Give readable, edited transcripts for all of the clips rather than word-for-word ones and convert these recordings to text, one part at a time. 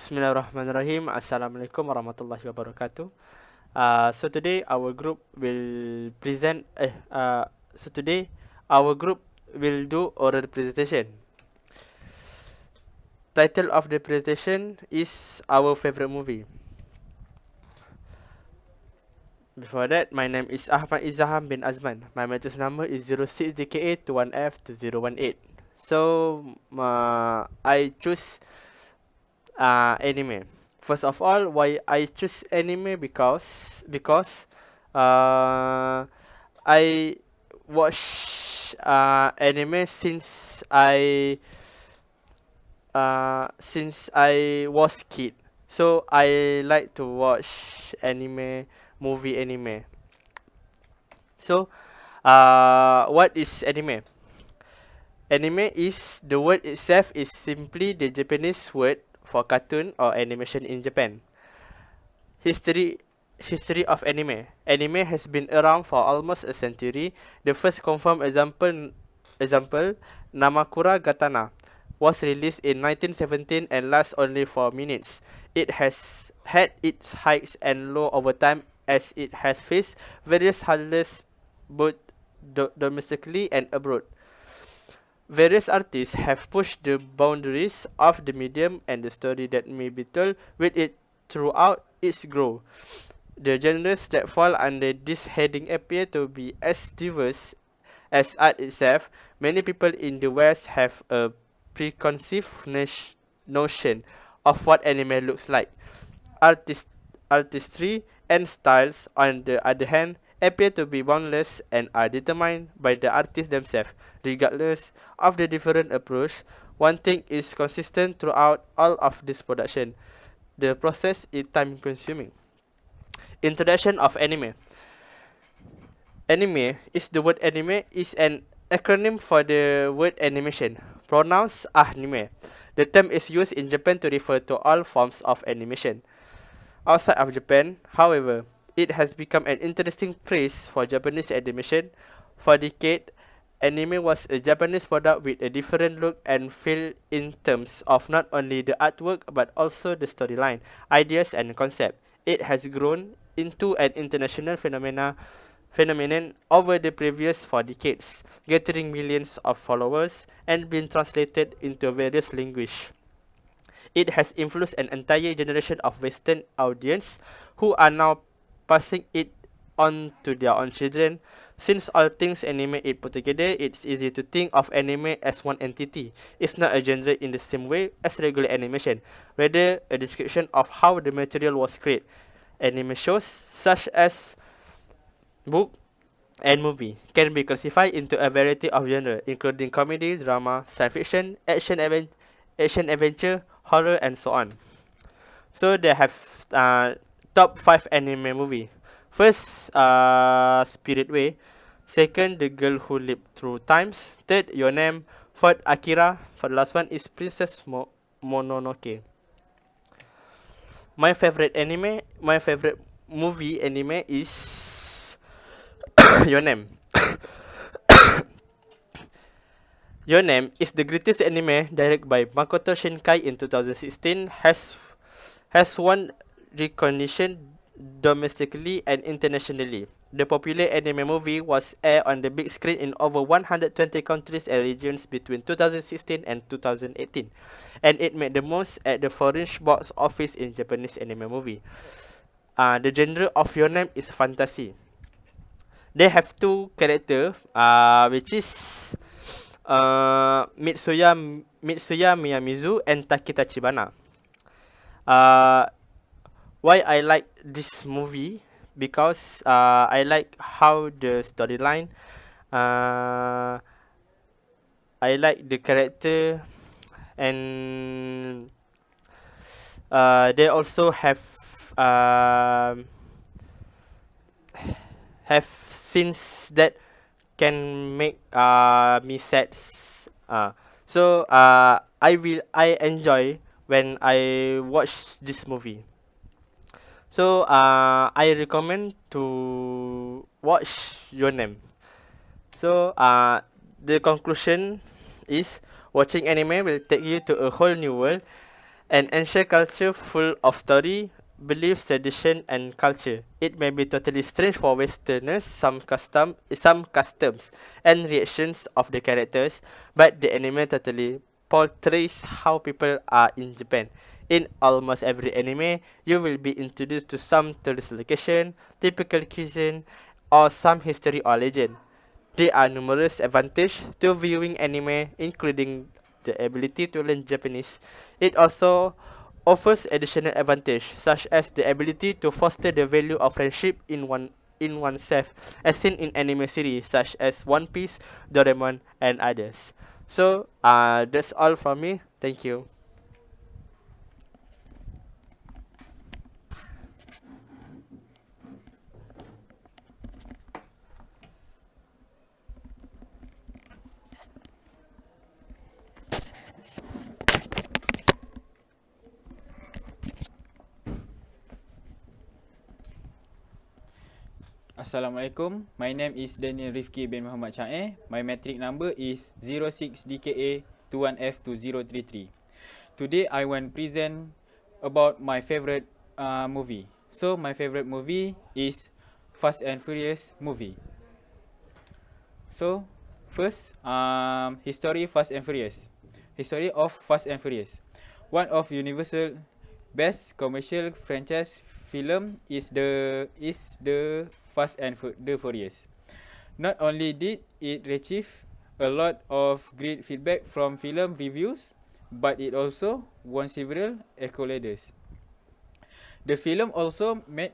Bismillahirrahmanirrahim. Assalamualaikum warahmatullahi wabarakatuh. So today our group will present. So today our group will do oral presentation. Title of the presentation is our favorite movie. Before that, my name is Ahmad IZHAM bin AZMAN. My matrix number is 06DKA21F2018. So I choose anime. First of all, why I choose anime? Because I watch anime since I was kid. So I like to watch movie anime. So what is anime? Anime is the word itself is simply the Japanese word for cartoon or animation in Japan. History of anime. Anime has been around for almost a century. The first confirmed example Namakura Gatana was released in 1917 and lasts only 4 minutes. It has had its highs and lows over time as it has faced various hurdles both domestically and abroad. Various artists have pushed the boundaries of the medium and the story that may be told with it throughout its growth. The genres that fall under this heading appear to be as diverse as art itself. Many people in the West have a preconceived notion of what anime looks like. Artistry and styles, on the other hand, appear to be boundless and are determined by the artists themselves. Regardless of the different approach, one thing is consistent throughout all of this production: the process is time consuming. Introduction of anime. Anime is an acronym for the word animation, pronounced anime. The term is used in Japan to refer to all forms of animation. Outside of Japan, however, it has become an interesting phrase for Japanese animation. For decades, anime was a Japanese product with a different look and feel in terms of not only the artwork but also the storyline, ideas, and concept. It has grown into an international phenomenon over the previous 4 decades, gathering millions of followers and been translated into various languages. It has influenced an entire generation of Western audience who are now passing it on to their own children. Since all things anime is put together, it's easy to think of anime as one entity. It's not a genre in the same way as regular animation, rather a description of how the material was created. Anime shows, such as book and movie, can be classified into a variety of genres, including comedy, drama, science fiction, action adventure, horror, and so on. So they have top 5 anime movie. First, Spirit Way. Second, The Girl Who Lived Through Times. Third, Your Name. Fourth, Akira. For the last one is Princess Mononoke. My favorite movie anime is Your Name. Your Name is the greatest anime directed by Makoto Shinkai in 2016. Has won recognition domestically and internationally. The popular anime movie was aired on the big screen in over 120 countries and regions between 2016 and 2018, and it made the most at the foreign box office in Japanese anime movie. The genre of Your Name is fantasy. They have 2 characters, which is Mitsuya Miyamizu and Takita Chibana. Why I like this movie? Because I like how the storyline, I like the character, and they also have scenes that can make me sad. So I enjoy when I watch this movie. So I recommend to watch Your Name. So the conclusion is watching anime will take you to a whole new world An ancient culture full of story, beliefs, tradition, and culture. It may be totally strange for Westerners, some customs and reactions of the characters, but the anime totally portrays how people are in Japan. In almost every anime, you will be introduced to some tourist location, typical cuisine, or some history or legend. There are numerous advantages to viewing anime, including the ability to learn Japanese. It also offers additional advantage, such as the ability to foster the value of friendship in oneself, as seen in anime series such as One Piece, Doraemon, and others. So, that's all from me. Thank you. Assalamualaikum. My name is Daniel RIFQI bin Muhammad SY'AER. My matric number is 06DKA21F2033. Today I want present about my favorite movie. So my favorite movie is Fast and Furious movie. So first, history Fast and Furious. History of Fast and Furious. One of Universal best commercial franchise film is the Fast and the Furious. Not only did it receive a lot of great feedback from film reviews, but it also won several accolades. The film also made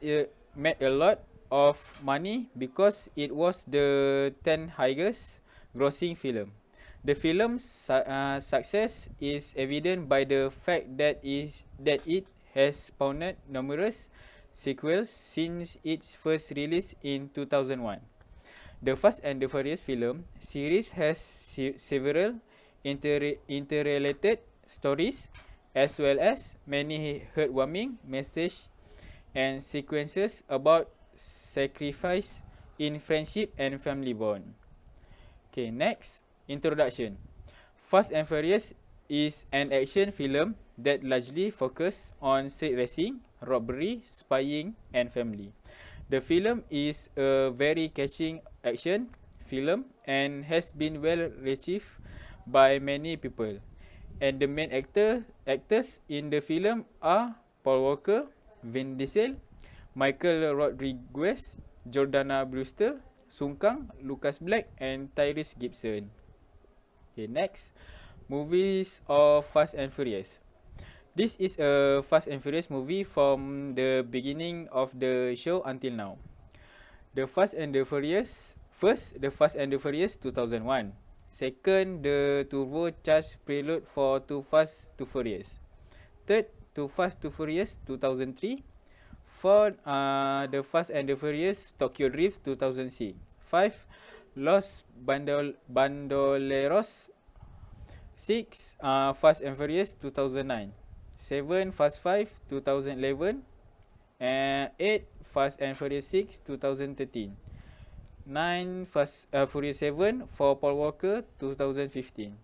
a lot of money because it was the 10th highest grossing film. The film's success is evident by the fact that it has spawned numerous sequels since its first release in 2001. The Fast and the Furious film series has several interrelated stories, as well as many heartwarming messages and sequences about sacrifice in friendship and family bond. Okay, next, introduction. Fast and Furious is an action film that largely focuses on street racing, robbery, spying, and family. The film is a very catching action film and has been well received by many people. And the main actors in the film are Paul Walker, Vin Diesel, Michael Rodriguez, Jordana Brewster, Sung Kang, Lucas Black, and Tyrese Gibson. Okay, next, movies of Fast and Furious. This is a Fast and Furious movie from the beginning of the show until now. The Fast and the Furious, first, the Fast and the Furious 2001. Second, the turbocharged prelude for Too Fast, Too Furious. Third, Too Fast, Too Furious 2003. Fourth, the Fast and the Furious Tokyo Drift 2006. 5, Los Bandoleros. 6, Fast and Furious 2009. 7, Fast 5 2011. And 8, Fast and Furious 6 2013. 9, Fast Furious 7 for Paul Walker 2015.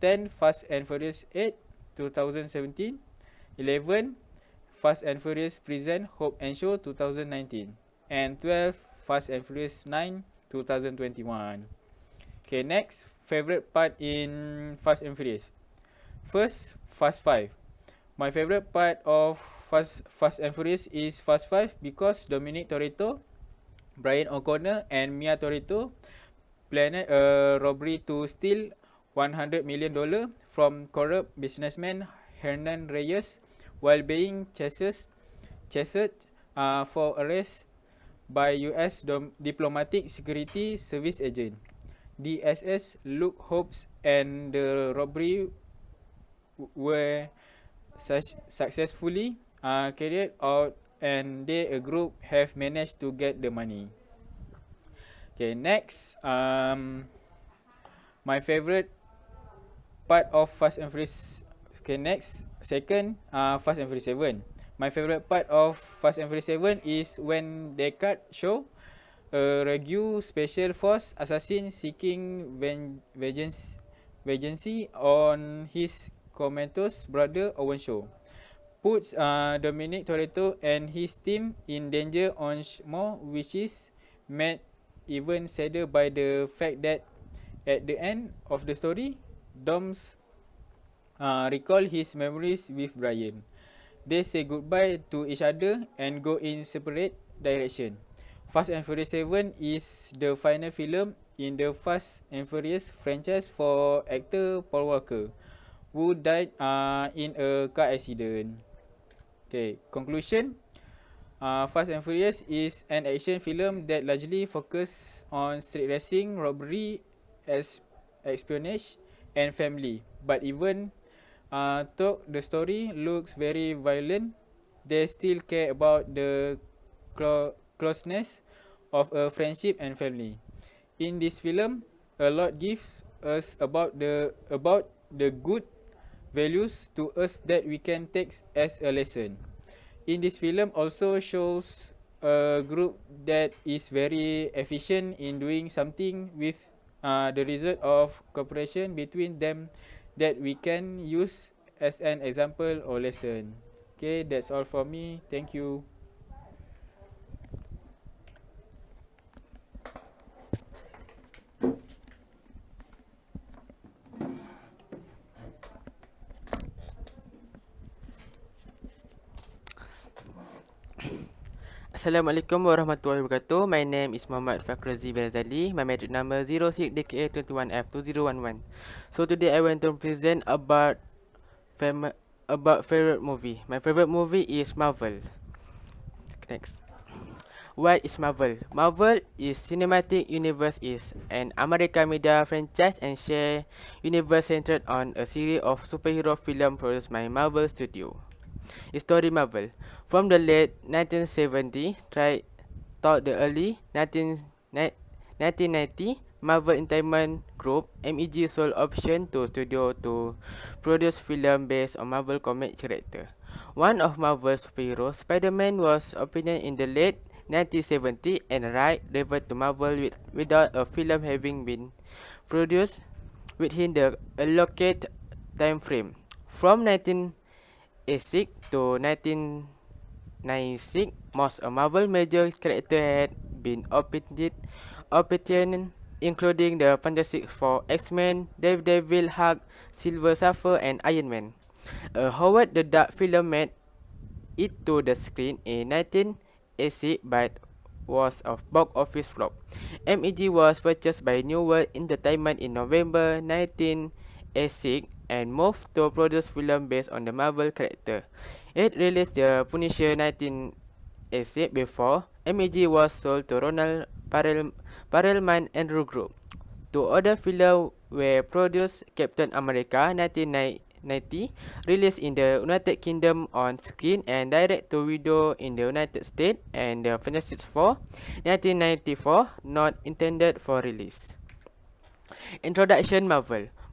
10, Fast and Furious 8 2017. 11, Fast and Furious Present Hope and Show 2019. And 12, Fast and Furious 9 2021. Okay, next, favorite part in Fast and Furious. First, Fast 5. My favorite part of Fast and Furious is Fast 5 because Dominic Toretto, Brian O'Connor, and Mia Toretto planned a robbery to steal $100 million from corrupt businessman Hernan Reyes while being chased for arrest by U.S. Diplomatic Security Service agent DSS Luke Hobbs, and the robbery were successfully carried out, and they, a group, have managed to get the money. Okay, next, my favorite part of Fast and Furious. Okay, next, second, Fast and Furious 7. My favorite part of Fast and Furious 7 is when Deckard show a Regu special force assassin seeking vengeance on his comatose brother Owen Shaw. puts Dominic Toretto and his team in danger once more, which is made even sadder by the fact that at the end of the story, Dom's recall his memories with Brian. They say goodbye to each other and go in separate direction. Fast and Furious 7 is the final film in the Fast and Furious franchise for actor Paul Walker, who died in a car accident. Okay, conclusion. Fast and Furious is an action film that largely focuses on street racing, robbery, espionage, and family. But even though the story looks very violent, they still care about the closeness of a friendship and family. In this film, a lot gives us about the good values to us that we can take as a lesson. In this film also shows a group that is very efficient in doing something with the result of cooperation between them that we can use as an example or lesson. Okay, that's all for me. Thank you. Assalamualaikum warahmatullahi wabarakatuh. My name is MOHAMAD RAZALI. My metric number 06DKA21F2011. So today I want to present about favorite movie. My favorite movie is Marvel. Next. What is Marvel? Marvel is cinematic universe is an American media franchise and share universe centered on a series of superhero film produced by Marvel Studio. Story Marvel. From the late 1970s through the early 1990, Marvel Entertainment Group (MEG) sold option to studio to produce film based on Marvel comic character. One of Marvel's superheroes, Spider-Man, was opened in the late 1970s and right reverted to Marvel without a film having been produced within the allocated time frame. From 1986 to 1996, most of Marvel major characters had been operated, including the Fantastic Four, X-Men, Daredevil, Hulk, Silver Surfer, and Iron Man. Howard the Duck film made it to the screen in 1986 but was a box office flop. MEG was purchased by New World Entertainment in November 1986 and moved to produce film based on the Marvel character. It released The Punisher 1986 before MEG was sold to Ronald Perelman Andrew Group. Two other films were produced: Captain America 1990, released in the United Kingdom on screen and direct to video in the United States, and The Fantastic Four 1994, not intended for release. Introduction.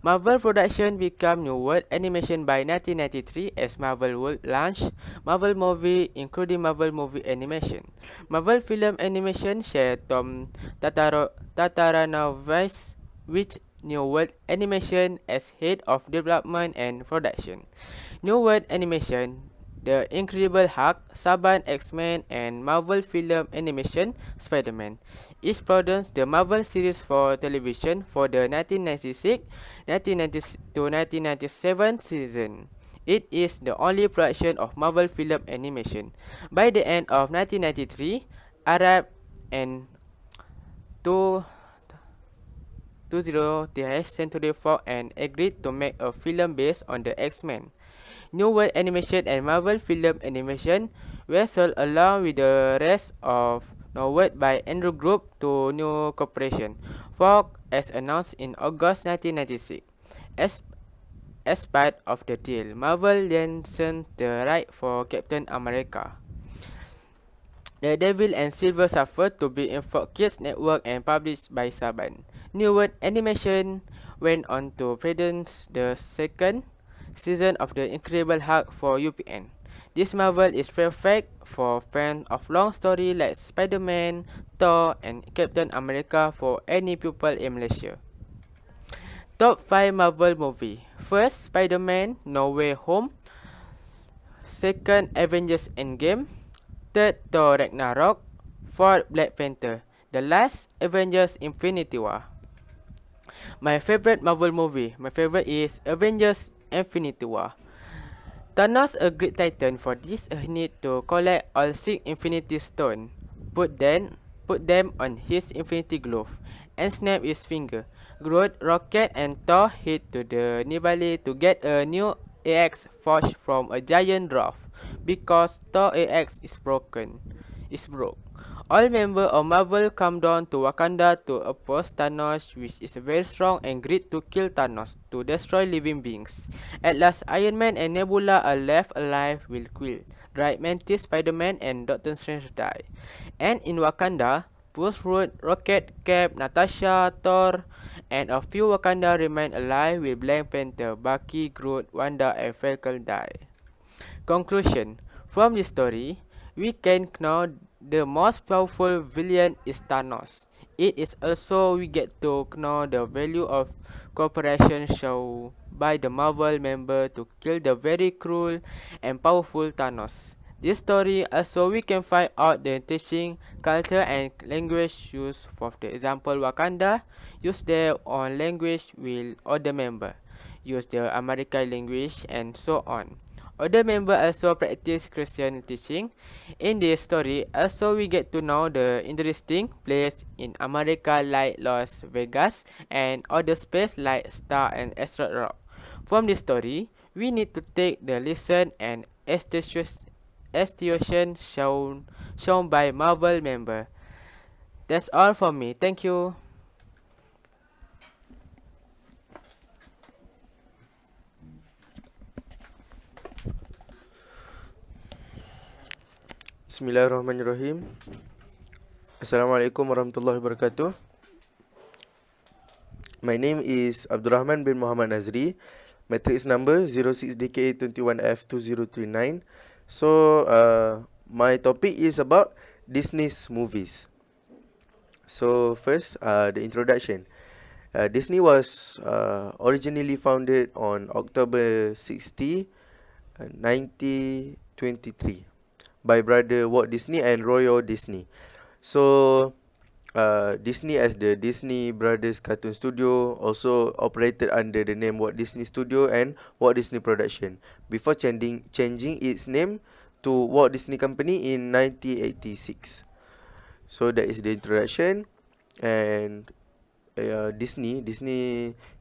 Marvel production became New World Animation by 1993 as Marvel would launch Marvel movie, including Marvel Movie Animation. Marvel Film Animation shared Tom Tataranovic with New World Animation as head of development and production. New World Animation, The Incredible Hulk, Saban, X-Men, and Marvel Film Animation, Spider-Man. It produced the Marvel series for television for the 1996 to 1997 season. It is the only production of Marvel Film Animation. By the end of 1993, Arab and 20th Century Fox and agreed to make a film based on the X-Men. New World Animation and Marvel Film Animation were sold along with the rest of New World by Andrew Group to New Corporation, Fox, as announced in August 1996. As part of the deal, Marvel licensed the right for Captain America, Daredevil, and Silver Surfer to be in Fox Kids Network and published by Saban. New World Animation went on to produce the second season of The Incredible Hulk for UPN. This Marvel is perfect for fans of long stories like Spider-Man, Thor, and Captain America for any pupil in Malaysia. Top 5 Marvel movie. First, Spider-Man No Way Home. Second, Avengers Endgame. Third, Thor Ragnarok. Fourth, Black Panther. The last, Avengers Infinity War. My favorite Marvel movie. My favorite is Avengers Infinity War. Thanos, a great titan. For this, he need to collect all 6 Infinity Stone. Put them on his Infinity Glove and snap his finger. Groot, Rocket, and Thor head to the Nibali to get a new AX forged from a giant dwarf because Thor AX is broken. Is broke. All members of Marvel come down to Wakanda to oppose Thanos, which is very strong and great to kill Thanos to destroy living beings. At last, Iron Man and Nebula are left alive with Quill, Bright Mantis, Spider-Man, and Doctor Strange die. And in Wakanda, Bruce, Rocket, Cap, Natasha, Thor, and a few Wakanda remain alive with Black Panther, Bucky, Groot, Wanda, and Falcon die. Conclusion. From this story, we can know the most powerful villain is Thanos. It is also we get to know the value of cooperation shown by the Marvel member to kill the very cruel and powerful Thanos. This story also we can find out the teaching, culture and language used. For the example, Wakanda use their own language with other member, use the American language and so on. Other members also practice Christian teaching. In this story, also we get to know the interesting place in America like Las Vegas and other space like Star and Asteroid Rock. From this story, we need to take the lesson and institution shown by Marvel member. That's all from me. Thank you. Bismillahirrahmanirrahim. Assalamualaikum warahmatullahi wabarakatuh. My name is Abdul bin Muhammad Nazri. Matrix number 06DK21F2039. So, my topic is about Disney's movies. So, first, the introduction. Disney was originally founded on October 60, 1923. By brother Walt Disney and Roy Disney. So, Disney as the Disney Brothers Cartoon Studio also operated under the name Walt Disney Studio and Walt Disney Production before changing its name to Walt Disney Company in 1986. So that is the introduction. And Disney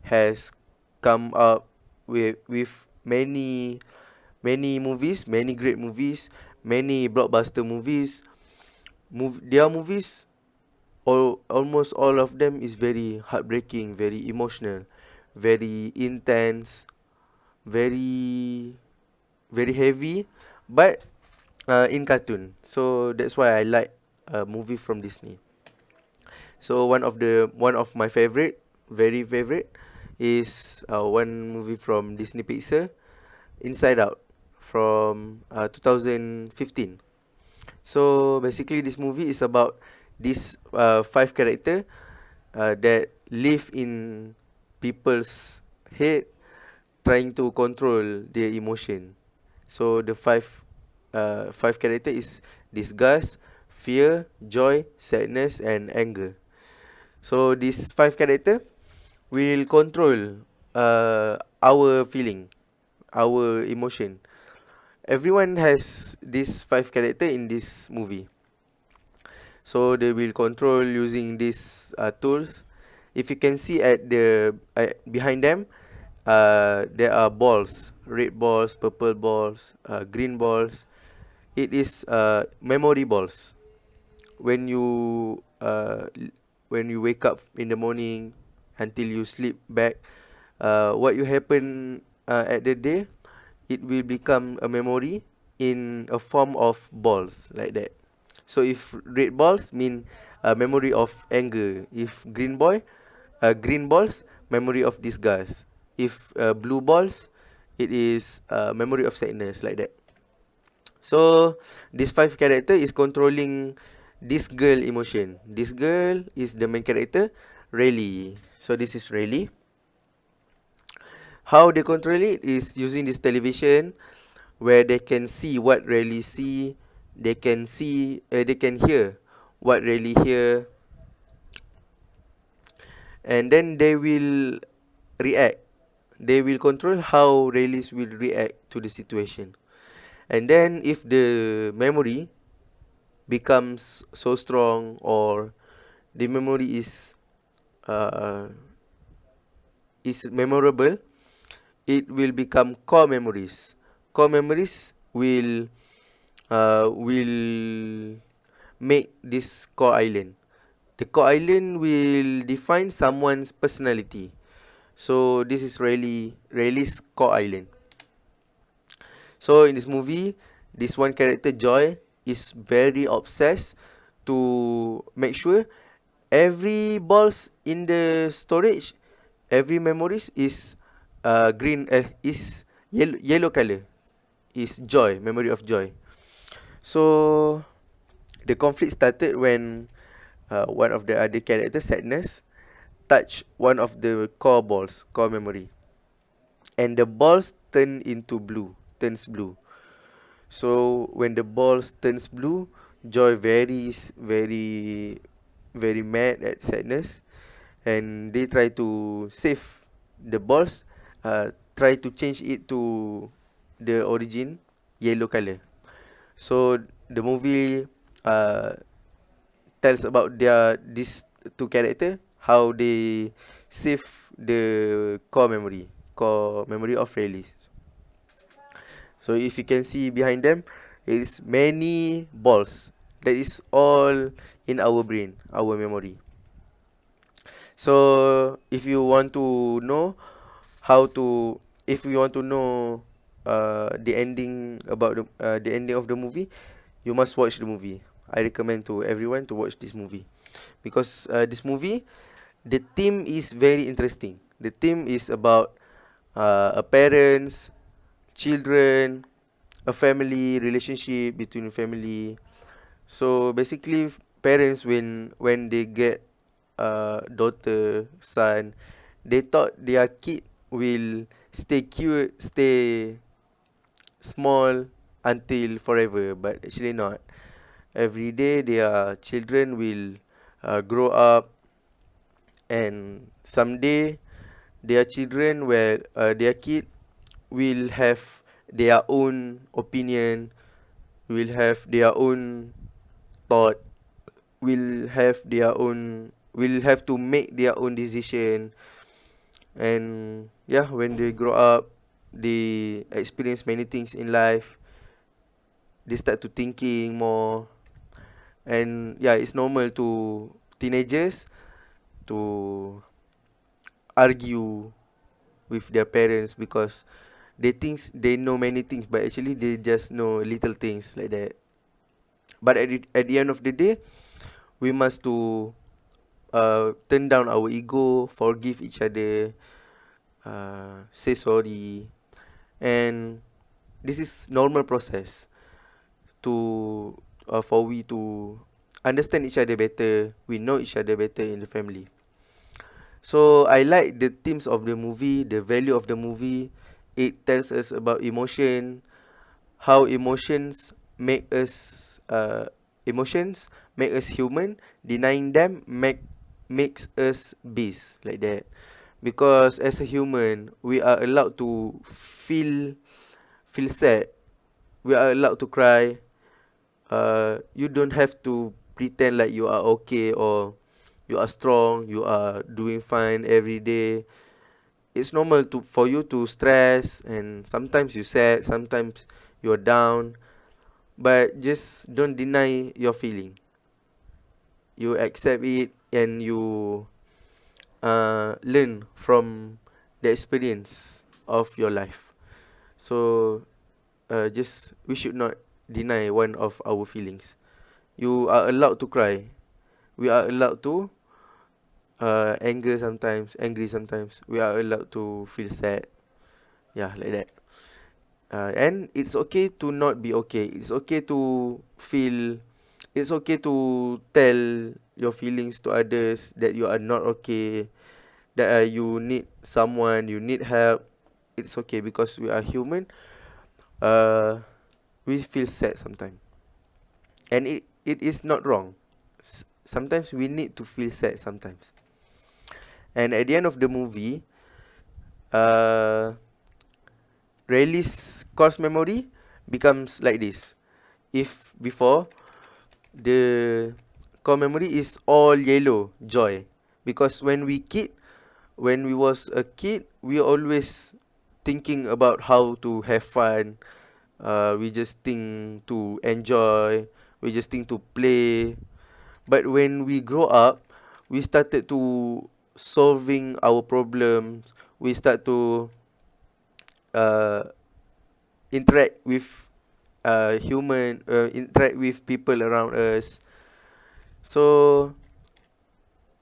has come up with many movies, many great movies, many blockbuster movies. Their movies, almost all of them is very heartbreaking, very emotional, very intense, very heavy, but in cartoon. So that's why I like a movie from Disney. So one of my very favorite, is one movie from Disney Pixar, Inside Out, from 2015. So basically this movie is about these 5 character that live in people's head, trying to control their emotion. So the five character is disgust, fear, joy, sadness and anger. So these 5 character will control our feeling, our emotion. Everyone has these 5 character in this movie. So they will control using these tools. If you can see at the behind them, there are balls, red balls, purple balls, green balls. It is memory balls. When you wake up in the morning until you sleep back, what you happen at the day, it will become a memory in a form of balls like that. So if red balls mean memory of anger. If green balls, memory of disgust. If blue balls, it is memory of sadness like that. So this 5 character is controlling this girl emotion. This girl is the main character, Rayleigh. So this is Rayleigh. How they control it is using this television. where they can see what really see, they can hear what really hear, and then they will react. They will control how realists will react to the situation. And then if the memory becomes so strong, or the memory uh, is memorable, it will become core memories. Core memories will make this core island. The core island will define someone's personality. So this is Rayleigh's core island. So in this movie, this one character Joy is very obsessed to make sure every balls in the storage, every memories is green is yellow color, is joy, memory of joy. So the conflict started when one of the other characters, Sadness, touched one of the core memory, and the balls turns blue. So when the balls turns blue, Joy very mad at Sadness, and they try to save the balls, try to change it to the origin yellow color. So the movie tells about these two character, how they save the core memory of Rayleigh. So if you can see behind them, there is many balls. That is all in our brain, our memory. So if you want to know how to, if you want to know the ending about the ending of the movie, you must watch the movie. I recommend to everyone to watch this movie, because this movie, the theme is very interesting. The theme is about a parents, children, a family, relationship between family. So basically, parents, when they get daughter, son, they thought their kid will stay cute, stay small until forever, but actually not. Every day their children will grow up, and someday their kid will have their own opinion, will have their own thought, will have to make their own decision. And yeah, when they grow up, they experience many things in life, they start to thinking more. And yeah, it's normal to teenagers to argue with their parents, because they think they know many things, but actually they just know little things like that. But at the end of the day, we must to turn down our ego, forgive each other, say sorry, and this is normal process to for we to understand each other better. We know each other better in the family. So I like the themes of the movie, the value of the movie. It tells us about emotion, how emotions make us human. Denying them makes us beast, like that. Because as a human, we are allowed to feel sad. We are allowed to cry. You don't have to pretend like you are okay, or you are strong, you are doing fine every day. It's normal for you to stress, and sometimes you sad, sometimes you're down, but just don't deny your feeling. You accept it, and you learn from the experience of your life. So just we should not deny one of our feelings. You are allowed to cry. We are allowed to angry sometimes. We are allowed to feel sad. Yeah, like that. And it's okay to not be okay. It's okay to feel. It's okay to tell your feelings to others that you are not okay, that you need someone, you need help. It's okay, because we are human. we feel sad sometimes, and it is not wrong. Sometimes we need to feel sad sometimes. And at the end of the movie, uh, Rayleigh's course memory becomes like this. If before, the core memory is all yellow, joy, because when we was a kid, we always thinking about how to have fun. We just think to enjoy. We just think to play. But when we grow up, we started to solving our problems. We start to uh, interact with interact with people around us. So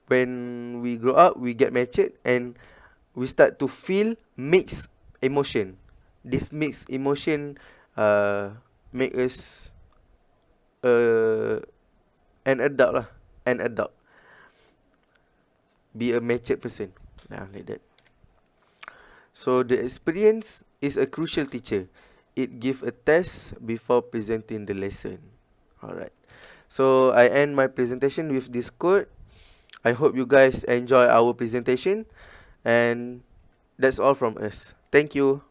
when we grow up, we get matured and we start to feel mixed emotion. This mixed emotion make us uh, an adult lah, an adult, be a matured person, like that. So the experience is a crucial teacher. It give a test before presenting the lesson. Alright. So I end my presentation with this quote. I hope you guys enjoy our presentation, and that's all from us. Thank you.